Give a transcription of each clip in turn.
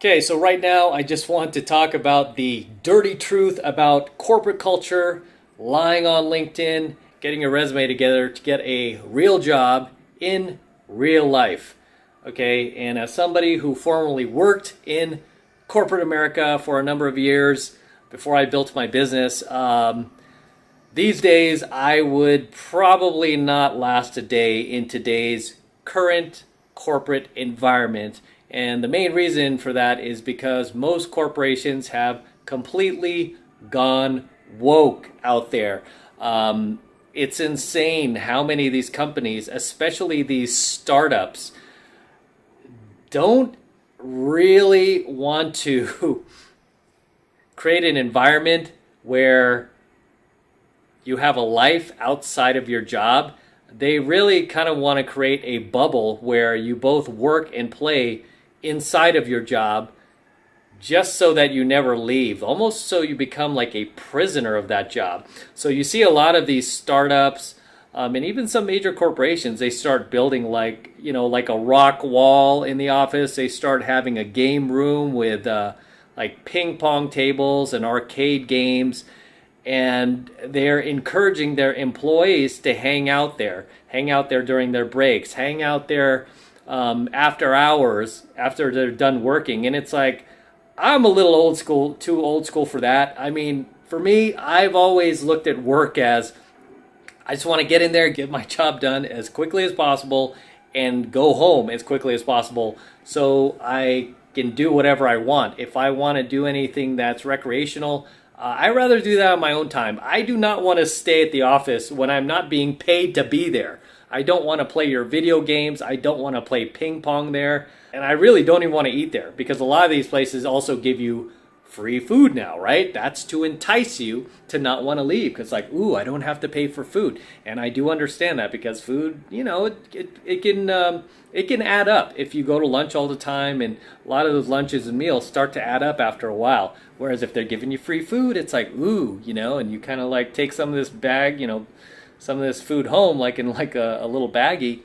Okay, so right now I just want to talk about the dirty truth about corporate culture, lying on LinkedIn, getting a resume together to get a real job in real life. Okay, and as somebody who formerly worked in corporate America for a number of years before I built my business, these days I would probably not last a day in today's current corporate environment. And the main reason for that is because most corporations have completely gone woke out there. It's insane how many of these companies, especially these startups, don't really want to create an environment where you have a life outside of your job. They really kind of want to create a bubble where you both work and play inside of your job just so that you never leave, almost so you become like a prisoner of that job. So you see a lot of these startups and even some major corporations, they start building like a rock wall in the office. They start having a game room with like ping pong tables and arcade games, and they're encouraging their employees to hang out there during their breaks, hang out there after hours, after they're done working. And it's like, I'm a little old school, too old school for that. I mean, for me, I've always looked at work as, I just want to get in there, get my job done as quickly as possible, and go home as quickly as possible so I can do whatever I want. If I want to do anything that's recreational, I'd rather do that on my own time. I do not want to stay at the office when I'm not being paid to be there. I don't want to play your video games. I don't want to play ping pong there. And I really don't even want to eat there, because a lot of these places also give you free food now, right? That's to entice you to not want to leave, because like, ooh, I don't have to pay for food. And I do understand that, because food, it can add up if you go to lunch all the time, and a lot of those lunches and meals start to add up after a while. Whereas if they're giving you free food, it's like, ooh, and you kind of like take some of this bag, some of this food home, like in like a little baggie.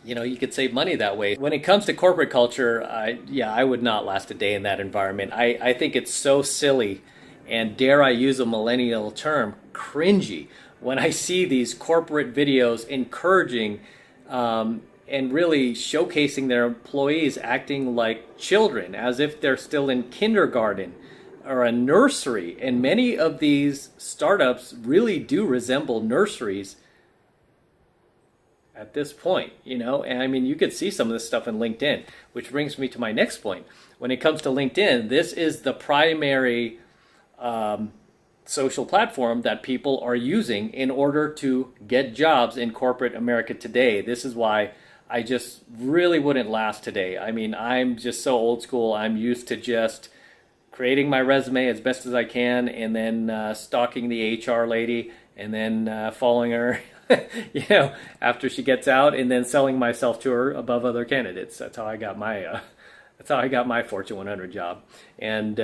You could save money that way. When it comes to corporate culture, I would not last a day in that environment. I think it's so silly, and dare I use a millennial term, cringy, when I see these corporate videos encouraging and really showcasing their employees acting like children, as if they're still in kindergarten or a nursery. And many of these startups really do resemble nurseries at this point, and I mean, you could see some of this stuff in LinkedIn, which brings me to my next point. When it comes to LinkedIn, this is the primary social platform that people are using in order to get jobs in corporate America today. This is why I just really wouldn't last today. I mean, I'm just so old school. I'm used to just creating my resume as best as I can, and then stalking the HR lady, and then following her after she gets out, and then selling myself to her above other candidates. That's how I got my Fortune 100 job, and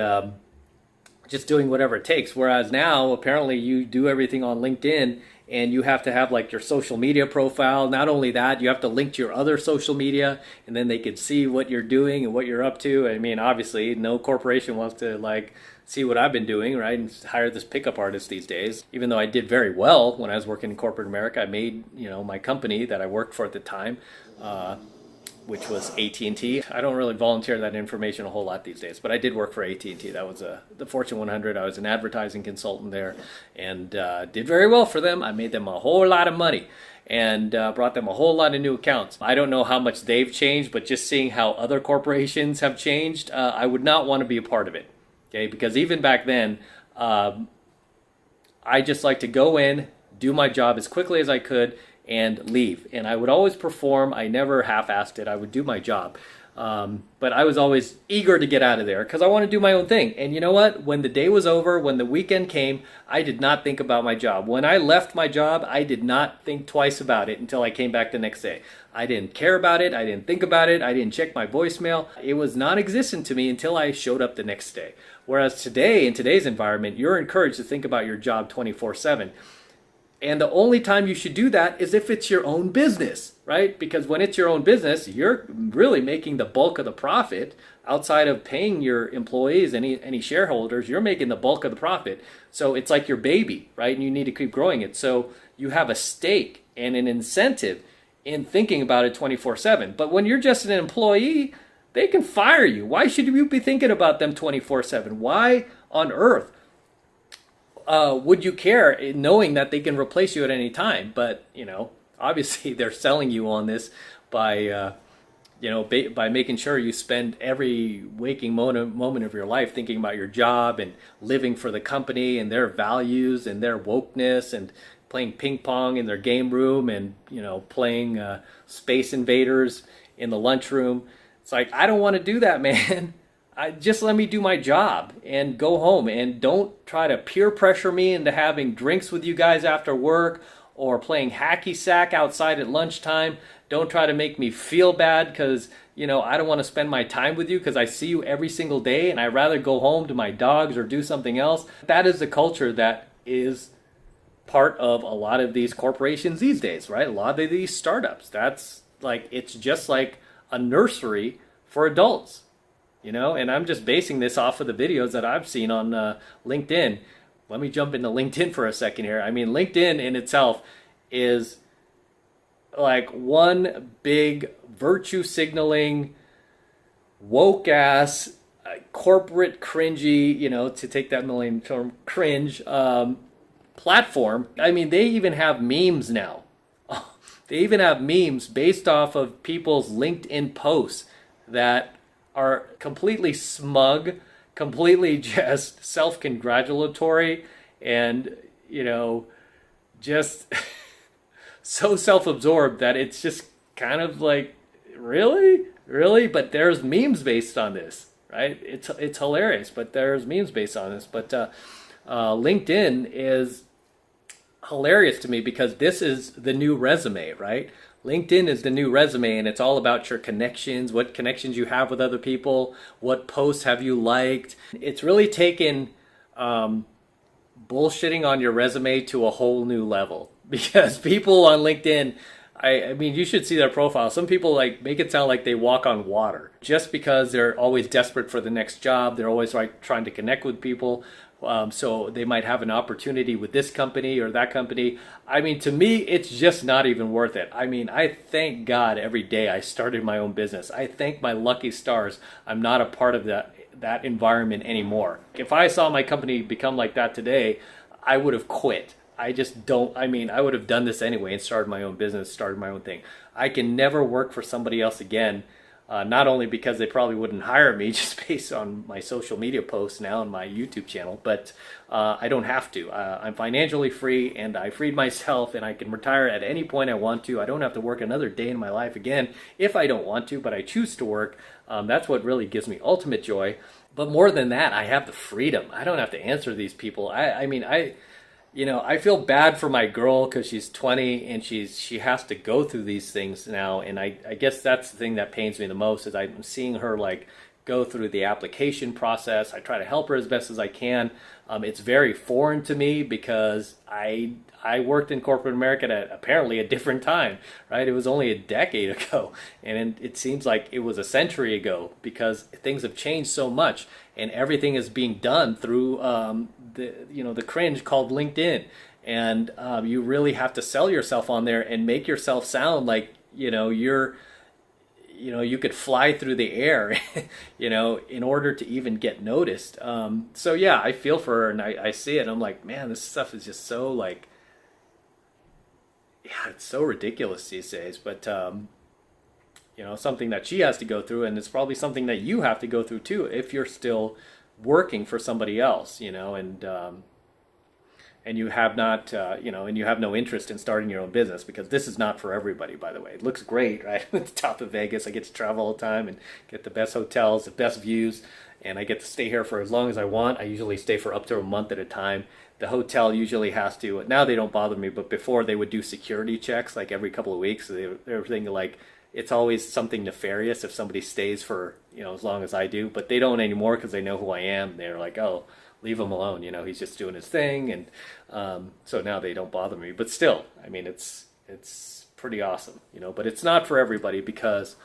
just doing whatever it takes. Whereas now, apparently, you do everything on LinkedIn, and you have to have like your social media profile. Not only that, you have to link to your other social media, and then they could see what you're doing and what you're up to. I mean, obviously, no corporation wants to like see what I've been doing, right? And hire this pickup artist these days. Even though I did very well when I was working in corporate America, I made, my company that I worked for at the time, which was AT&T. I don't really volunteer that information a whole lot these days, but I did work for AT&T. That was the Fortune 100. I was an advertising consultant there, and did very well for them. I made them a whole lot of money, and brought them a whole lot of new accounts. I don't know how much they've changed, but just seeing how other corporations have changed, I would not want to be a part of it. Okay, because even back then, I just like to go in, do my job as quickly as I could, and leave. And I would always perform. I never half-assed it. I would do my job. But I was always eager to get out of there because I want to do my own thing. And you know what? When the day was over, when the weekend came, I did not think about my job. When I left my job, I did not think twice about it until I came back the next day. I didn't care about it. I didn't think about it. I didn't check my voicemail. It was non-existent to me until I showed up the next day. Whereas today, in today's environment, you're encouraged to think about your job 24/7. And the only time you should do that is if it's your own business, right? Because when it's your own business, you're really making the bulk of the profit outside of paying your employees, any shareholders, you're making the bulk of the profit. So it's like your baby, right? And you need to keep growing it. So you have a stake and an incentive in thinking about it 24/7. But when you're just an employee, they can fire you. Why should you be thinking about them 24/7? Why on earth would you care knowing that they can replace you at any time? But, obviously they're selling you on this by, by making sure you spend every waking moment of your life thinking about your job and living for the company and their values and their wokeness and playing ping pong in their game room and, playing Space Invaders in the lunchroom. It's like, I don't want to do that, man. Just let me do my job and go home, and don't try to peer pressure me into having drinks with you guys after work or playing hacky sack outside at lunchtime. Don't try to make me feel bad because, I don't want to spend my time with you because I see you every single day and I'd rather go home to my dogs or do something else. That is the culture that is part of a lot of these corporations these days, right? A lot of these startups. That's like, it's just like a nursery for adults. And I'm just basing this off of the videos that I've seen on LinkedIn. Let me jump into LinkedIn for a second here. I mean, LinkedIn in itself is like one big virtue signaling, woke ass, corporate cringy, to take that millennium term, cringe platform. I mean, they even have memes now. They even have memes based off of people's LinkedIn posts that are completely smug, completely just self-congratulatory, and, just so self-absorbed that it's just kind of like, really? But there's memes based on this, right? It's hilarious, but there's memes based on this. But LinkedIn is hilarious to me because this is the new resume, right? LinkedIn is the new resume, and it's all about your connections, what connections you have with other people, what posts have you liked. It's really taken bullshitting on your resume to a whole new level because people on LinkedIn, I mean, you should see their profile. Some people make it sound like they walk on water just because they're always desperate for the next job. They're always trying to connect with people. So they might have an opportunity with this company or that company. I mean, to me, it's just not even worth it. I mean, I thank God every day I started my own business. I thank my lucky stars I'm not a part of that environment anymore. If I saw my company become like that today, I would have quit. I just don't, I would have done this anyway and started my own business, started my own thing. I can never work for somebody else again. Not only because they probably wouldn't hire me just based on my social media posts now and my YouTube channel, but I don't have to. I'm financially free, and I freed myself, and I can retire at any point I want to. I don't have to work another day in my life again if I don't want to, but I choose to work. That's what really gives me ultimate joy. But more than that, I have the freedom. I don't have to answer these people. I feel bad for my girl because she's 20 and she has to go through these things now. And I guess that's the thing that pains me the most is I'm seeing her go through the application process. I try to help her as best as I can. It's very foreign to me because I worked in corporate America at apparently a different time, right? It was only a decade ago, and it seems like it was a century ago because things have changed so much, and everything is being done through the cringe called LinkedIn, and you really have to sell yourself on there and make yourself sound like you could fly through the air, in order to even get noticed. So yeah, I feel for her and I see it and I'm like, man, this stuff is just so it's so ridiculous these days. But, something that she has to go through, and it's probably something that you have to go through too if you're still working for somebody else, and you have not, and you have no interest in starting your own business, because this is not for everybody, by the way. It looks great, right? At the top of Vegas, I get to travel all the time and get the best hotels, the best views, and I get to stay here for as long as I want. I usually stay for up to a month at a time. The hotel usually has to, now they don't bother me, but before they would do security checks every couple of weeks. So they were thinking it's always something nefarious if somebody stays for, as long as I do, but they don't anymore because they know who I am. They're like, oh, leave him alone. You know, he's just doing his thing. And so now they don't bother me. But still, I mean, it's pretty awesome, you know, but it's not for everybody because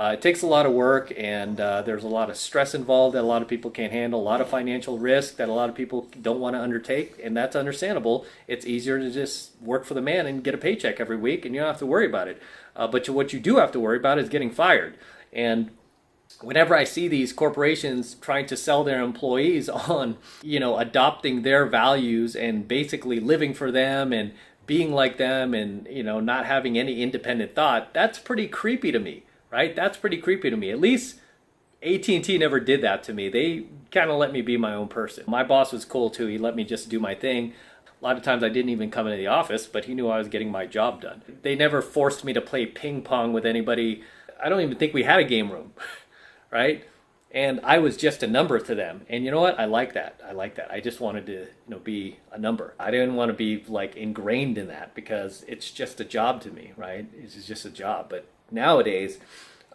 it takes a lot of work, and there's a lot of stress involved that a lot of people can't handle, a lot of financial risk that a lot of people don't want to undertake, and that's understandable. It's easier to just work for the man and get a paycheck every week, and you don't have to worry about it. But what you do have to worry about is getting fired. And whenever I see these corporations trying to sell their employees on, you know, adopting their values and basically living for them and being like them and, you know, not having any independent thought, that's pretty creepy to me. Right? That's pretty creepy to me. At least AT&T never did that to me. They kind of let me be my own person. My boss was cool too. He let me just do my thing. A lot of times I didn't even come into the office, but he knew I was getting my job done. They never forced me to play ping pong with anybody. I don't even think we had a game room, right? And I was just a number to them. And you know what? I like that. I like that. I just wanted to, you know, be a number. I didn't want to be like ingrained in that because it's just a job to me, right? It's just a job. But nowadays,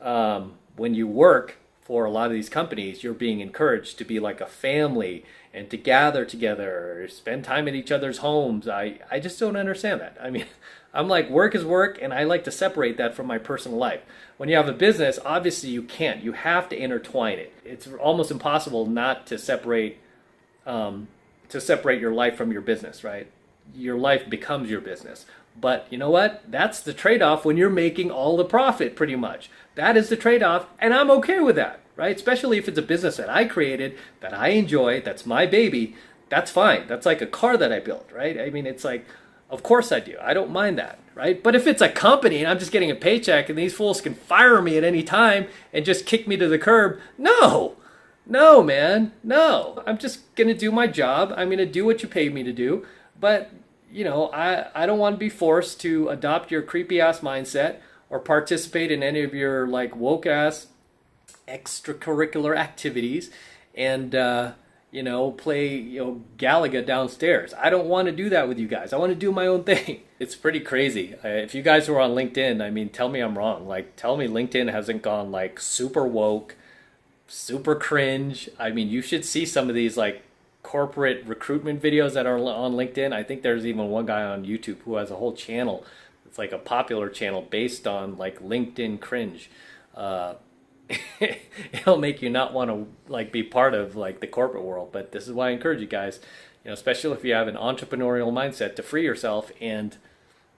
when you work for a lot of these companies, you're being encouraged to be like a family and to gather together, spend time at each other's homes. I just don't understand that. I mean, I'm like, work is work, and I like to separate that from my personal life. When you have a business, obviously you can't. You have to intertwine it. It's almost impossible not to separate your life from your business, right? Your life becomes your business. But you know what? That's the trade-off when you're making all the profit, pretty much. That is the trade-off, and I'm okay with that, right? Especially if it's a business that I created, that I enjoy, that's my baby, that's fine. That's like a car that I built, right? I mean, it's like, of course I do. I don't mind that, right? But if it's a company and I'm just getting a paycheck and these fools can fire me at any time and just kick me to the curb, no, man, no. I'm just going to do my job. I'm going to do what you paid me to do, but you know, I don't want to be forced to adopt your creepy ass mindset or participate in any of your like woke ass extracurricular activities and you know, play, you know, Galaga downstairs. I don't want to do that with you guys. I want to do my own thing. It's pretty crazy. If you guys were on LinkedIn, I mean, tell me I'm wrong. Like, tell me LinkedIn hasn't gone like super woke, super cringe. I mean, you should see some of these like corporate recruitment videos that are on LinkedIn. I think there's even one guy on YouTube who has a whole channel. It's like a popular channel based on like LinkedIn cringe. It'll make you not want to like be part of like the corporate world. But this is why I encourage you guys, you know, especially if you have an entrepreneurial mindset, to free yourself and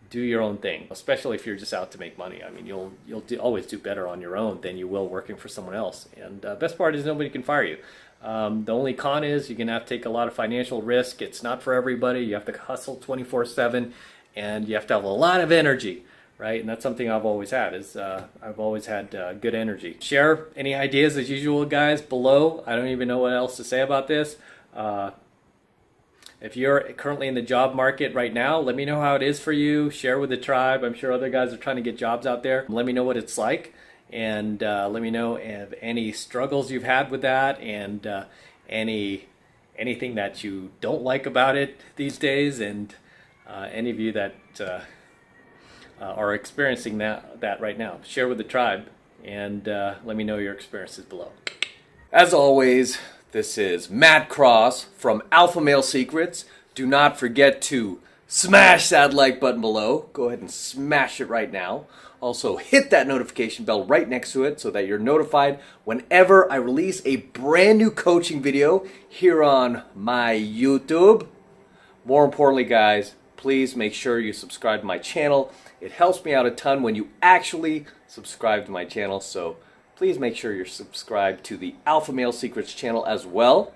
do your own thing. Especially if you're just out to make money. I mean, you'll always do better on your own than you will working for someone else. And best part is nobody can fire you. The only con is you're going to have to take a lot of financial risk. It's not for everybody. You have to hustle 24/7, and you have to have a lot of energy, right? And that's something I've always had, is I've always had good energy. Share any ideas as usual, guys, below. I don't even know what else to say about this. If you're currently in the job market right now, let me know how it is for you. Share with the tribe. I'm sure other guys are trying to get jobs out there. Let me know what it's like. And let me know if any struggles you've had with that, and anything that you don't like about it these days, and any of you that are experiencing that right now. Share with the tribe, and let me know your experiences below. As always, this is Matt Cross from AlphaMaleSecrets. Do not forget to smash that like button below. Go ahead and smash it right now. Also, hit that notification bell right next to it so that you're notified whenever I release a brand new coaching video here on my YouTube. More importantly, guys, please make sure you subscribe to my channel. It helps me out a ton when you actually subscribe to my channel, so please make sure you're subscribed to the AlphaMaleSecrets channel as well.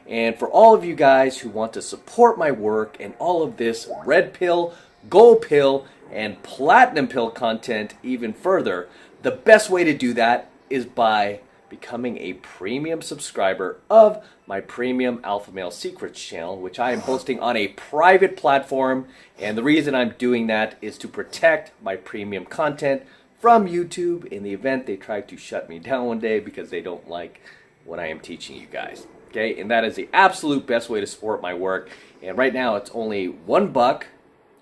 And for all of you guys who want to support my work and all of this red pill, gold pill, and platinum pill content even further, the best way to do that is by becoming a premium subscriber of my premium AlphaMaleSecrets channel, which I am hosting on a private platform. And the reason I'm doing that is to protect my premium content from YouTube in the event they try to shut me down one day because they don't like what I am teaching you guys. Okay, and that is the absolute best way to support my work. And right now it's only $1,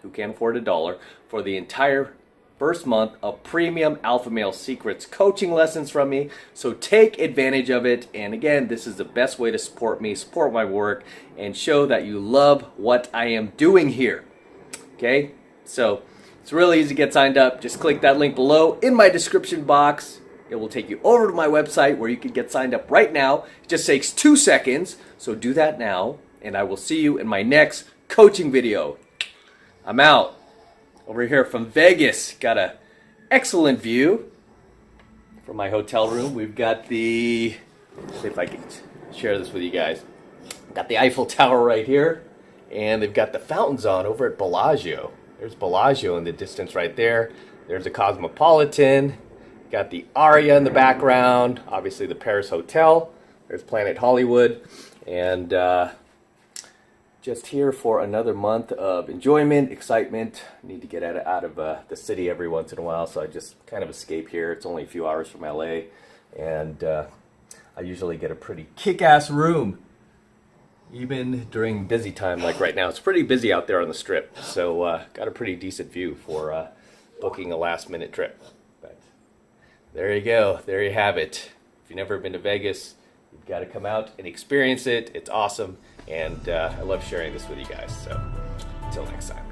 who can't afford $1, for the entire first month of premium AlphaMaleSecrets coaching lessons from me. So take advantage of it. And again, this is the best way to support me, support my work, and show that you love what I am doing here. Okay? So it's really easy to get signed up. Just click that link below in my description box. It will take you over to my website where you can get signed up right now. It just takes 2 seconds. So do that now, and I will see you in my next coaching video. I'm out. Over here from Vegas, got an excellent view from my hotel room. We've got the, let's see if I can share this with you guys. Got the Eiffel Tower right here, and they've got the fountains on over at Bellagio. There's Bellagio in the distance right there. There's the Cosmopolitan. Got the Aria in the background. Obviously the Paris Hotel. There's Planet Hollywood. And just here for another month of enjoyment, excitement. Need to get out of the city every once in a while, so I just kind of escape here. It's only a few hours from LA, and I usually get a pretty kick-ass room, even during busy time like right now. It's pretty busy out there on the Strip, so got a pretty decent view for booking a last-minute trip. But there you go. There you have it. If you've never been to Vegas, you've got to come out and experience it. It's awesome. And I love sharing this with you guys. So until next time.